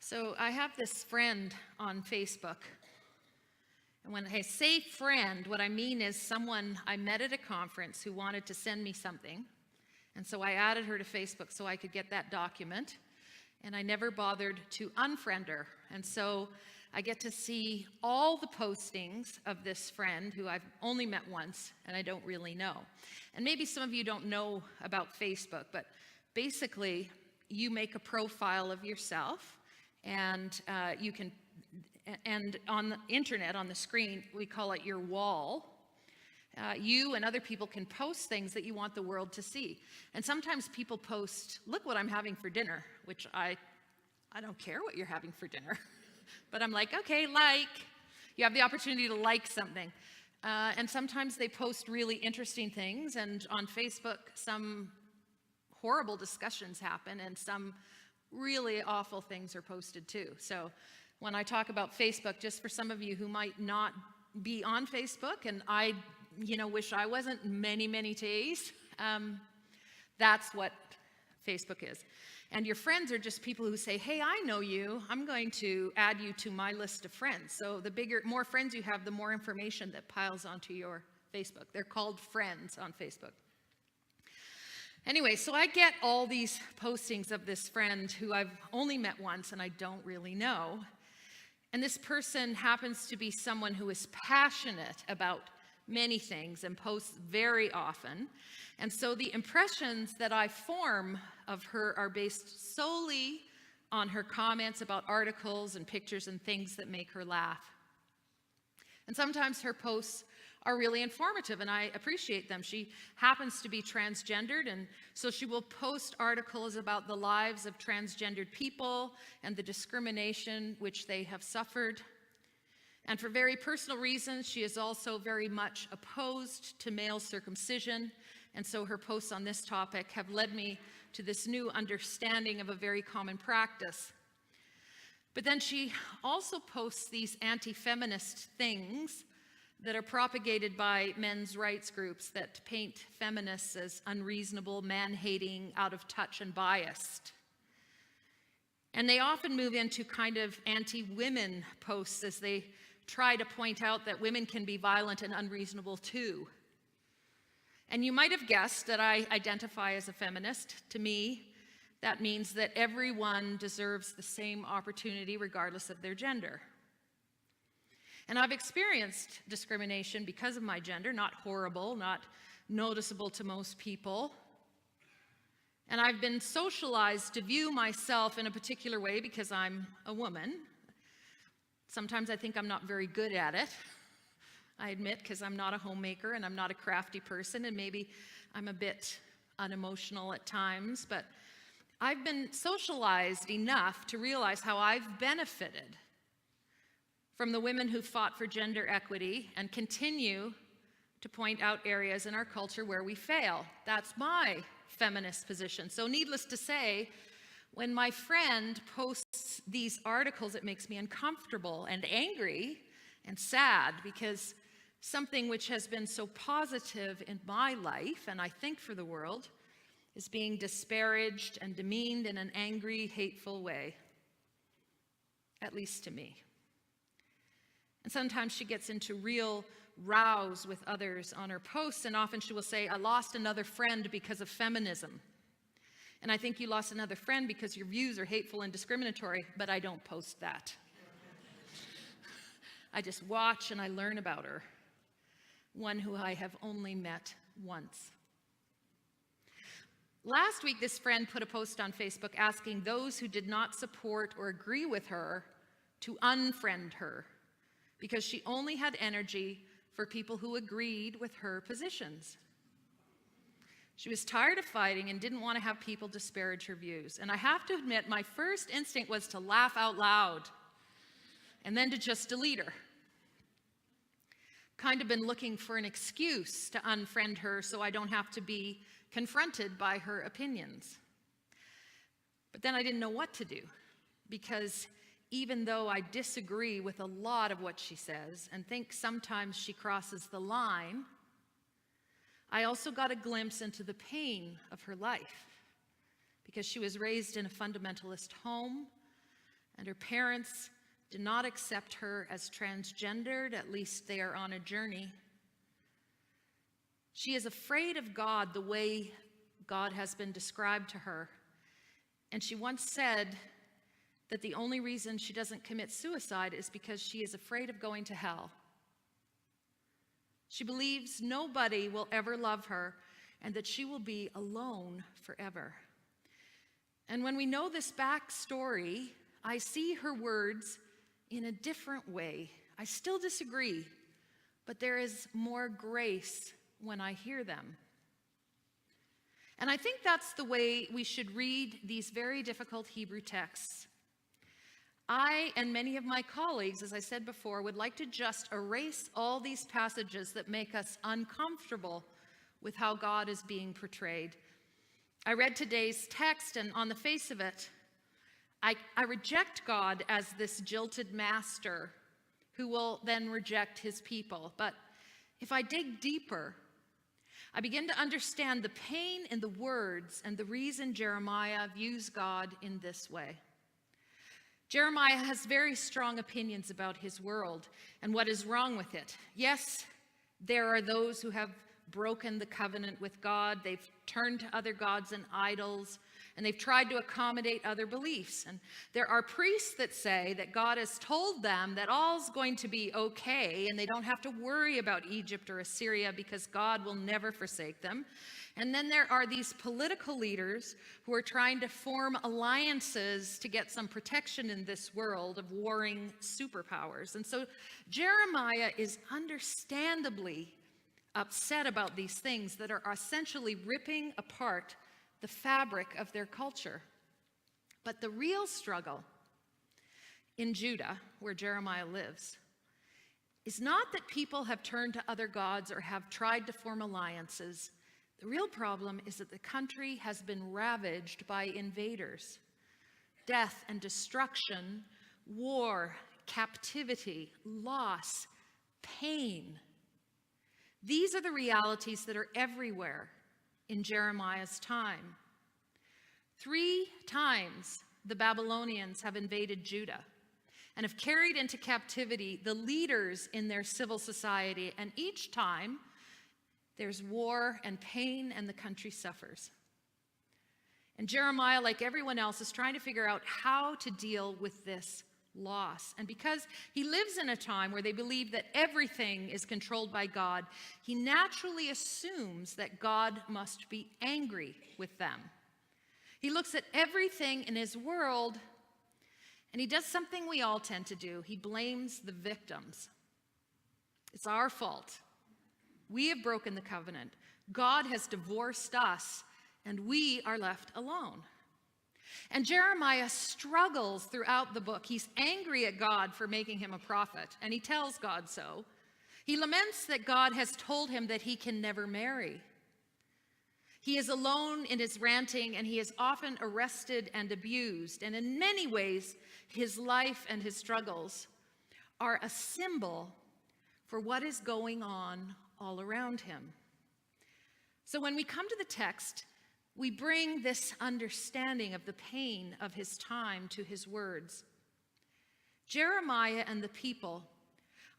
So I have this friend on Facebook. And when I say friend, what I mean is someone I met at a conference who wanted to send me something. And so I added her to Facebook so I could get that document. And I never bothered to unfriend her. And so I get to see all the postings of this friend who I've only met once and I don't really know. And maybe some of you don't know about Facebook, but basically you make a profile of yourself and and on the internet, on the screen, we call it your wall. You and other people can post things that you want the world to see. And sometimes people post, look what I'm having for dinner, which I don't care what you're having for dinner. But I'm like, okay, like. You have the opportunity to like something. And sometimes they post really interesting things. And on Facebook, some horrible discussions happen and some really awful things are posted too. So when I talk about Facebook, just for some of you who might not be on Facebook, and I wish I wasn't many days, that's what Facebook is. And your friends are just people who say, hey, I know you, I'm going to add you to my list of friends. So the more friends you have, the more information that piles onto your Facebook. They're called friends on Facebook. Anyway, so I get all these postings of this friend who I've only met once and I don't really know. And this person happens to be someone who is passionate about many things and posts very often. And so the impressions that I form of her are based solely on her comments about articles and pictures and things that make her laugh. And sometimes her posts are really informative, and I appreciate them. She happens to be transgendered, and so she will post articles about the lives of transgendered people and the discrimination which they have suffered. And for very personal reasons, she is also very much opposed to male circumcision, and so her posts on this topic have led me to this new understanding of a very common practice. But then she also posts these anti-feminist things that are propagated by men's rights groups that paint feminists as unreasonable, man-hating, out of touch, and biased. And they often move into kind of anti-women posts as they try to point out that women can be violent and unreasonable too. And you might have guessed that I identify as a feminist. To me, that means that everyone deserves the same opportunity regardless of their gender. And I've experienced discrimination because of my gender, not horrible, not noticeable to most people. And I've been socialized to view myself in a particular way because I'm a woman. Sometimes I think I'm not very good at it, I admit, because I'm not a homemaker and I'm not a crafty person, and maybe I'm a bit unemotional at times, but I've been socialized enough to realize how I've benefited from the women who fought for gender equity and continue to point out areas in our culture where we fail. That's my feminist position. So needless to say, when my friend posts these articles, it makes me uncomfortable and angry and sad, because something which has been so positive in my life, and I think for the world, is being disparaged and demeaned in an angry, hateful way, at least to me. And sometimes she gets into real rows with others on her posts, and often she will say, I lost another friend because of feminism. And I think you lost another friend because your views are hateful and discriminatory, but I don't post that. I just watch and I learn about her, one who I have only met once. Last week, this friend put a post on Facebook asking those who did not support or agree with her to unfriend her, because she only had energy for people who agreed with her positions. She was tired of fighting and didn't want to have people disparage her views. And I have to admit, my first instinct was to laugh out loud and then to just delete her. Kind of been looking for an excuse to unfriend her so I don't have to be confronted by her opinions. But then I didn't know what to do, because even though I disagree with a lot of what she says and think sometimes she crosses the line, I also got a glimpse into the pain of her life, because she was raised in a fundamentalist home and her parents did not accept her as transgendered. At least they are on a journey. She is afraid of God the way God has been described to her. And she once said that the only reason she doesn't commit suicide is because she is afraid of going to hell. She believes nobody will ever love her and that she will be alone forever. And when we know this backstory, I see her words in a different way. I still disagree, but there is more grace when I hear them. And I think that's the way we should read these very difficult Hebrew texts. I and many of my colleagues, as I said before, would like to just erase all these passages that make us uncomfortable with how God is being portrayed. I read today's text, and on the face of it, I reject God as this jilted master who will then reject his people. But if I dig deeper, I begin to understand the pain in the words and the reason Jeremiah views God in this way. Jeremiah has very strong opinions about his world and what is wrong with it. Yes, there are those who have broken the covenant with God. They've turned to other gods and idols, and they've tried to accommodate other beliefs. And there are priests that say that God has told them that all's going to be okay, and they don't have to worry about Egypt or Assyria because God will never forsake them. And then there are these political leaders who are trying to form alliances to get some protection in this world of warring superpowers. And so Jeremiah is understandably upset about these things that are essentially ripping apart the fabric of their culture. But the real struggle in Judah, where Jeremiah lives, is not that people have turned to other gods or have tried to form alliances. The real problem is that the country has been ravaged by invaders. Death and destruction, war, captivity, loss, pain. These are the realities that are everywhere in Jeremiah's time. 3 times the Babylonians have invaded Judah and have carried into captivity the leaders in their civil society, and each time there's war and pain and the country suffers. And Jeremiah, like everyone else, is trying to figure out how to deal with this loss. And because he lives in a time where they believe that everything is controlled by God, he naturally assumes that God must be angry with them. He looks at everything in his world and he does something we all tend to do. He blames the victims. It's our fault. We have broken the covenant. God has divorced us and we are left alone. And Jeremiah struggles throughout the book. He's angry at God for making him a prophet, and he tells God so. He laments that God has told him that he can never marry. He is alone in his ranting, and he is often arrested and abused. And in many ways, his life and his struggles are a symbol for what is going on all around him. So when we come to the text, we bring this understanding of the pain of his time to his words. Jeremiah and the people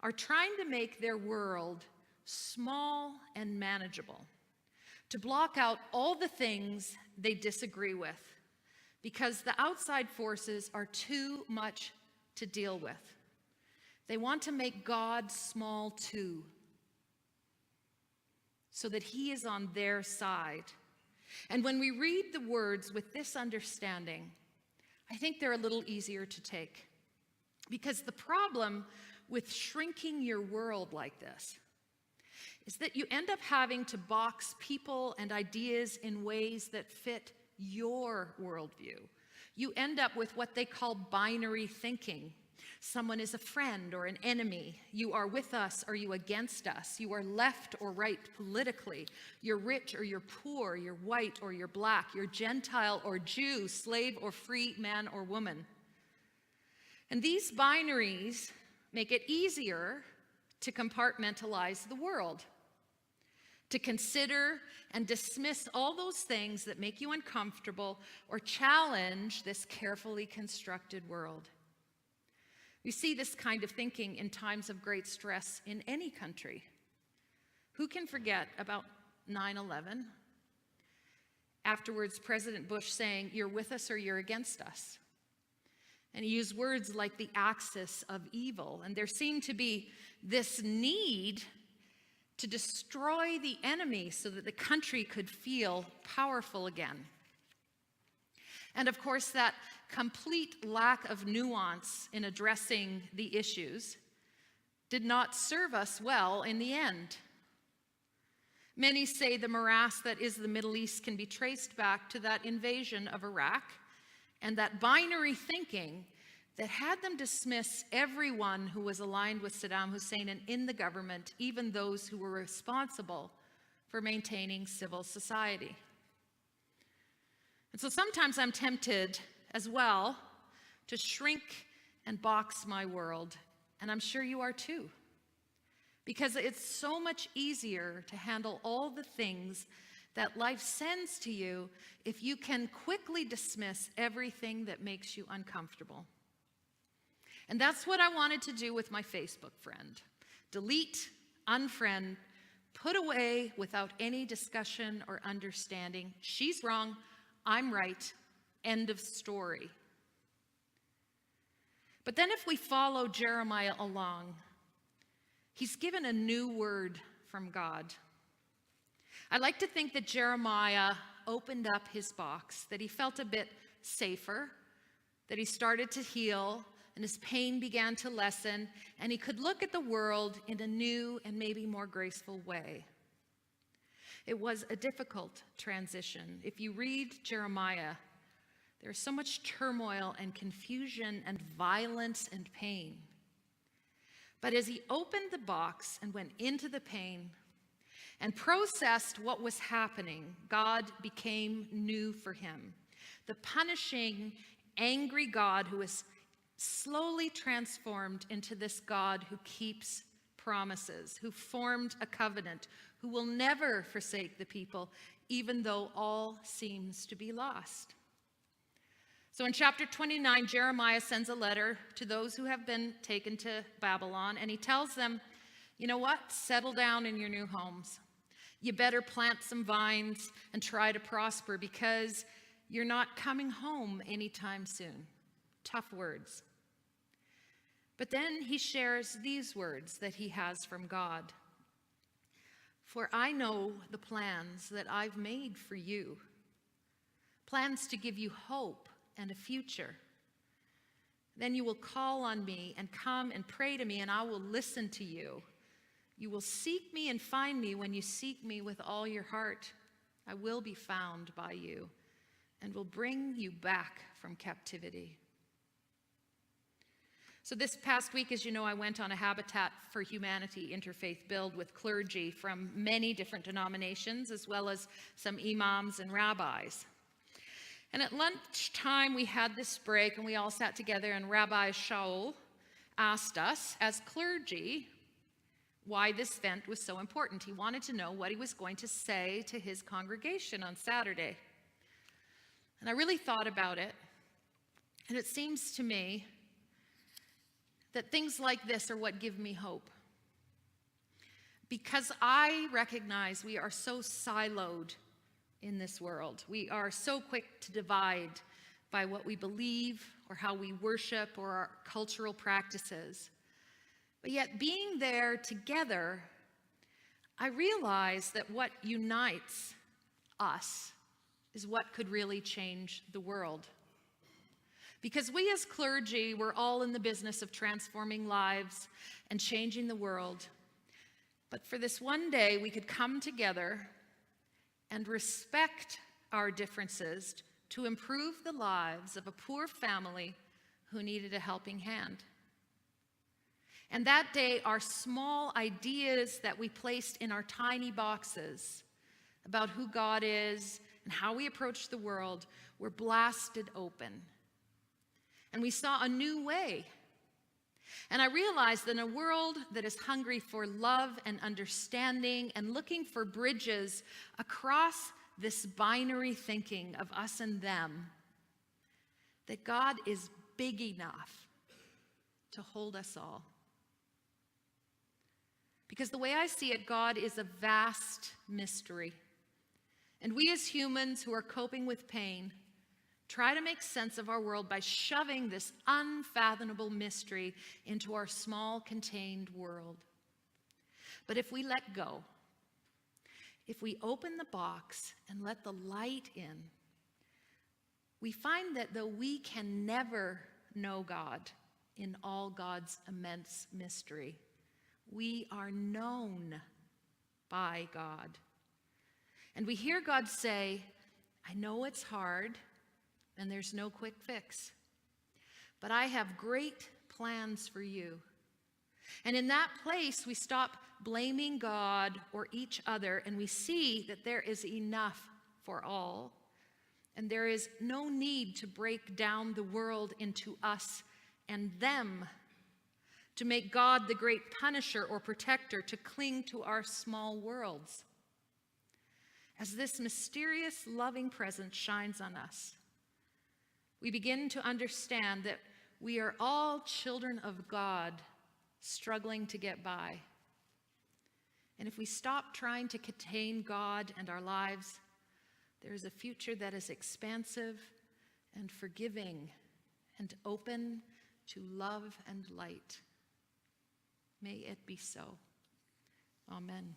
are trying to make their world small and manageable, to block out all the things they disagree with, because the outside forces are too much to deal with. They want to make God small too, so that he is on their side. And when we read the words with this understanding, I think they're a little easier to take. Because the problem with shrinking your world like this is that you end up having to box people and ideas in ways that fit your worldview. You end up with what they call binary thinking. Someone is a friend or an enemy. You are with us or you against us. You are left or right politically. You're rich or you're poor. You're white or you're black. You're Gentile or Jew, slave or free, man or woman. And these binaries make it easier to compartmentalize the world, to consider and dismiss all those things that make you uncomfortable or challenge this carefully constructed world. We see this kind of thinking in times of great stress in any country. Who can forget about 9/11? Afterwards, President Bush saying, "You're with us or you're against us." And he used words like the axis of evil. And there seemed to be this need to destroy the enemy so that the country could feel powerful again. And of course, that complete lack of nuance in addressing the issues did not serve us well in the end. Many say the morass that is the Middle East can be traced back to that invasion of Iraq and that binary thinking that had them dismiss everyone who was aligned with Saddam Hussein and in the government, even those who were responsible for maintaining civil society. And so sometimes I'm tempted as well to shrink and box my world, and I'm sure you are too, because it's so much easier to handle all the things that life sends to you if you can quickly dismiss everything that makes you uncomfortable. And that's what I wanted to do with my Facebook friend. Delete, unfriend, put away without any discussion or understanding. She's wrong, I'm right, end of story. But then if we follow Jeremiah along, he's given a new word from God. I like to think that Jeremiah opened up his box, that he felt a bit safer, that he started to heal, and his pain began to lessen, and he could look at the world in a new and maybe more graceful way. It was a difficult transition. If you read Jeremiah, there's so much turmoil and confusion and violence and pain. But as he opened the box and went into the pain and processed what was happening, God became new for him. The punishing, angry God who is slowly transformed into this God who keeps promises, who formed a covenant, who will never forsake the people, even though all seems to be lost. So in chapter 29, Jeremiah sends a letter to those who have been taken to Babylon, and he tells them, you know what? Settle down in your new homes. You better plant some vines and try to prosper because you're not coming home anytime soon. Tough words. But then he shares these words that he has from God. For I know the plans that I've made for you, plans to give you hope and a future. Then you will call on me and come and pray to me, and I will listen to you. You will seek me and find me when you seek me with all your heart. I will be found by you and will bring you back from captivity. So this past week, as you know, I went on a Habitat for Humanity interfaith build with clergy from many different denominations, as well as some imams and rabbis. And at lunchtime, we had this break, and we all sat together, and Rabbi Shaul asked us, as clergy, why this event was so important. He wanted to know what he was going to say to his congregation on Saturday. And I really thought about it, and it seems to me that things like this are what give me hope. Because I recognize we are so siloed in this world. We are so quick to divide by what we believe or how we worship or our cultural practices. But yet being there together, I realize that what unites us is what could really change the world. Because we as clergy, we're all in the business of transforming lives and changing the world. But for this one day, we could come together and respect our differences to improve the lives of a poor family who needed a helping hand. And that day, our small ideas that we placed in our tiny boxes about who God is and how we approach the world were blasted open. And we saw a new way. And I realized that in a world that is hungry for love and understanding and looking for bridges across this binary thinking of us and them, that God is big enough to hold us all. Because the way I see it, God is a vast mystery. And we as humans who are coping with pain try to make sense of our world by shoving this unfathomable mystery into our small, contained world. But if we let go, if we open the box and let the light in, we find that though we can never know God in all God's immense mystery, we are known by God. And we hear God say, I know it's hard and there's no quick fix, but I have great plans for you. And in that place, we stop blaming God or each other, and we see that there is enough for all, and there is no need to break down the world into us and them, to make God the great punisher or protector, to cling to our small worlds. As this mysterious, loving presence shines on us, we begin to understand that we are all children of God struggling to get by. And if we stop trying to contain God and our lives, there is a future that is expansive and forgiving and open to love and light. May it be so. Amen.